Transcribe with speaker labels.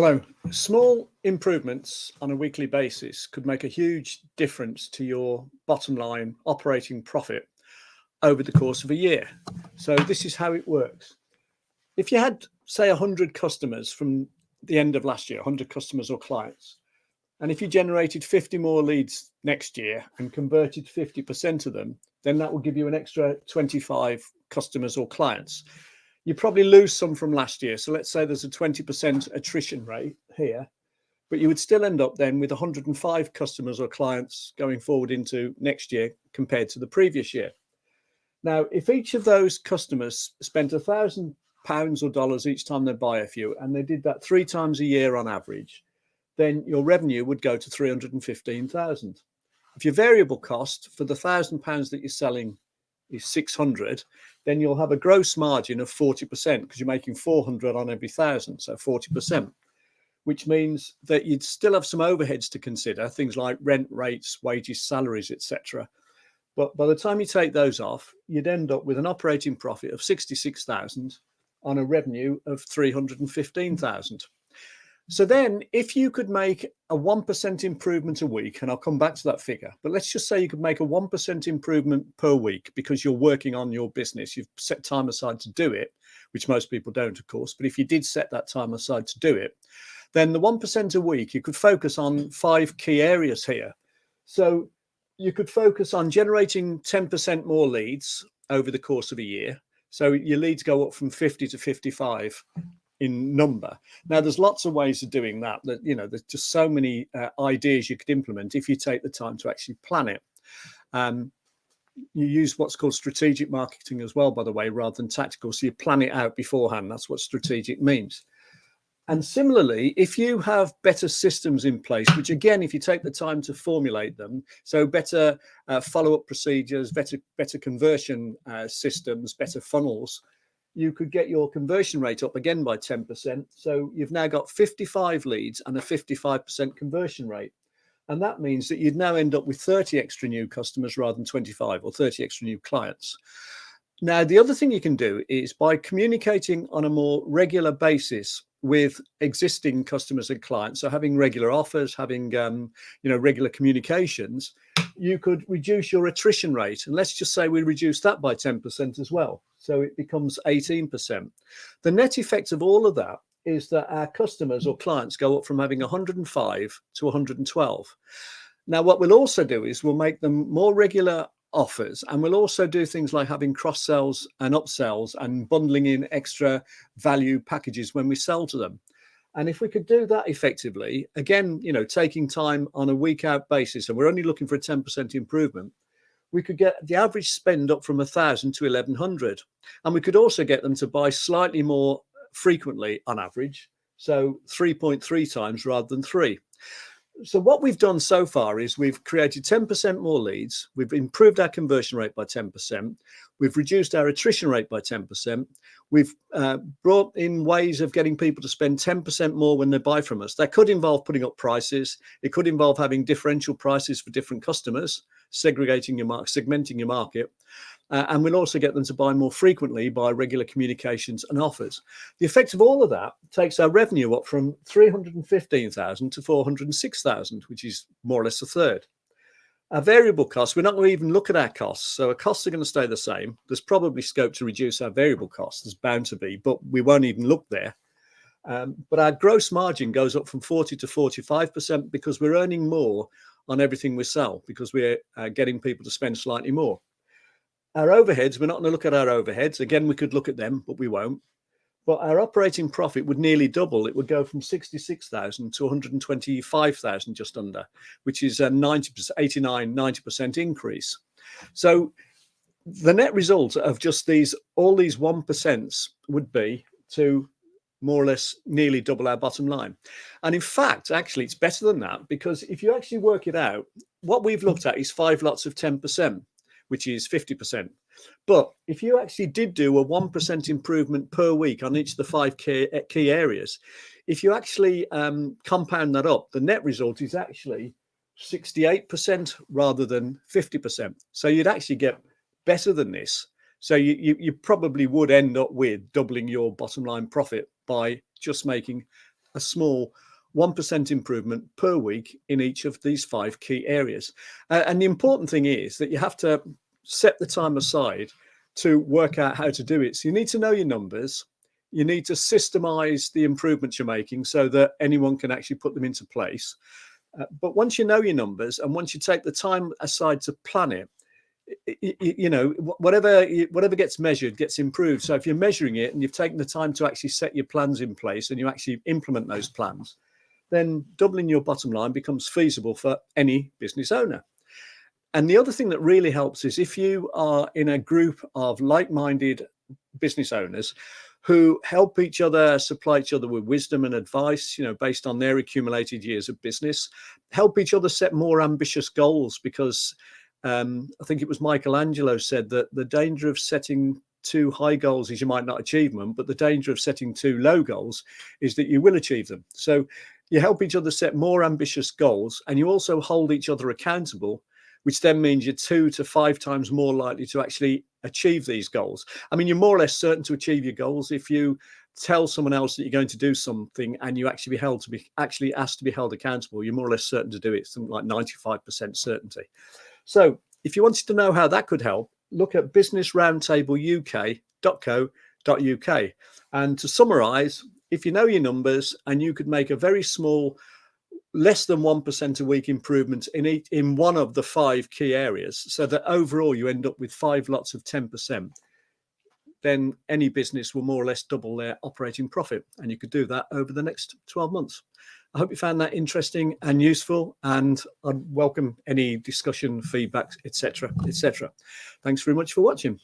Speaker 1: Hello. Small improvements on a weekly basis could make a huge difference to your bottom line operating profit over the course of a year. So, this is how it works. If you had, say, 100 customers from the end of last year, 100 customers or clients, and if you generated 50 more leads next year and converted 50% of them, then that will give you an extra 25 customers or clients. You probably lose some from last year. So let's say there's a 20% attrition rate here, but you would still end up then with 105 customers or clients going forward into next year compared to the previous year. Now, if each of those customers spent £1,000 or dollars each time they buy a few, and they did that 3 times a year on average, then your revenue would go to 315,000. If your variable cost for the £1,000 that you're selling is 600, then you'll have a gross margin of 40% because you're making 400 on every 1,000, so 40%, which means that you'd still have some overheads to consider, things like rent rates, wages, salaries, etc. But by the time you take those off, you'd end up with an operating profit of 66,000 on a revenue of 315,000. So then if you could make a 1% improvement a week, and I'll come back to that figure, but let's just say you could make a 1% improvement per week because you're working on your business, you've set time aside to do it, which most people don't, of course. But if you did set that time aside to do it, then the 1% a week, you could focus on 5 key areas here. So you could focus on generating 10% more leads over the course of a year. So your leads go up from 50 to 55 in number. Now, there's lots of ways of doing that. There's just so many ideas you could implement if you take the time to actually plan it. You use what's called strategic marketing as well, by the way, rather than tactical. So you plan it out beforehand. That's what strategic means. And similarly, if you have better systems in place, which again, if you take the time to formulate them, so better follow-up procedures, better conversion systems, better funnels, you could get your conversion rate up again by 10%. So you've now got 55 leads and a 55% conversion rate. And that means that you'd now end up with 30 extra new customers rather than 25, or 30 extra new clients. Now, the other thing you can do is by communicating on a more regular basis with existing customers and clients, so having regular offers, having regular communications, you could reduce your attrition rate. And let's just say we reduce that by 10% as well. So it becomes 18%. The net effect of all of that is that our customers or clients go up from having 105 to 112. Now, what we'll also do is we'll make them more regular offers, and we'll also do things like having cross sells and upsells and bundling in extra value packages when we sell to them. And if we could do that effectively, again, taking time on a week out basis, and we're only looking for a 10% improvement, we could get the average spend up from 1,000 to 1,100. And we could also get them to buy slightly more frequently on average. So 3.3 times rather than 3. So what we've done so far is we've created 10% more leads. We've improved our conversion rate by 10%. We've reduced our attrition rate by 10%. We've brought in ways of getting people to spend 10% more when they buy from us. That could involve putting up prices. It could involve having differential prices for different customers, segmenting your market. And we'll also get them to buy more frequently by regular communications and offers. The effect of all of that takes our revenue up from 315,000 to 406,000, which is more or less a third. Our variable costs, we're not going to even look at our costs. So our costs are going to stay the same. There's probably scope to reduce our variable costs. There's bound to be, but we won't even look there. But our gross margin goes up from 40 to 45% because we're earning more on everything we sell, because we're getting people to spend slightly more. Our overheads, we're not going to look at our overheads. Again, we could look at them, but we won't. But our operating profit would nearly double. It would go from 66,000 to 125,000 just under, which is a 90% increase. So the net result of just all these 1% would be to more or less nearly double our bottom line. And in fact, actually, it's better than that, because if you actually work it out, what we've looked at is 5 lots of 10%. Which is 50%. But if you actually did do a 1% improvement per week on each of the 5 key areas, if you actually compound that up, the net result is actually 68% rather than 50%. So you'd actually get better than this. So you probably would end up with doubling your bottom line profit by just making a small 1% improvement per week in each of these 5 key areas. And the important thing is that you have to set the time aside to work out how to do it. So you need to know your numbers. You need to systemize the improvements you're making so that anyone can actually put them into place. But once you know your numbers and once you take the time aside to plan it, you know, whatever gets measured gets improved. So if you're measuring it and you've taken the time to actually set your plans in place and you actually implement those plans, then doubling your bottom line becomes feasible for any business owner. And the other thing that really helps is if you are in a group of like-minded business owners who help each other, supply each other with wisdom and advice, you know, based on their accumulated years of business, help each other set more ambitious goals, because I think it was Michelangelo said that the danger of setting too high goals is you might not achieve them, but the danger of setting too low goals is that you will achieve them. So you help each other set more ambitious goals, and you also hold each other accountable, which then means you're 2 to 5 times more likely to actually achieve these goals. I mean, you're more or less certain to achieve your goals if you tell someone else that you're going to do something and you actually actually asked to be held accountable. You're more or less certain to do it, something like 95% certainty. So if you wanted to know how that could help, look at businessroundtableuk.co.uk. And to summarize, if you know your numbers and you could make a very small, less than 1% a week improvement in one of the 5 key areas, so that overall you end up with 5 lots of 10%, then any business will more or less double their operating profit. And you could do that over the next 12 months. I hope you found that interesting and useful, and I'd welcome any discussion, feedback, etc., etc. Thanks very much for watching.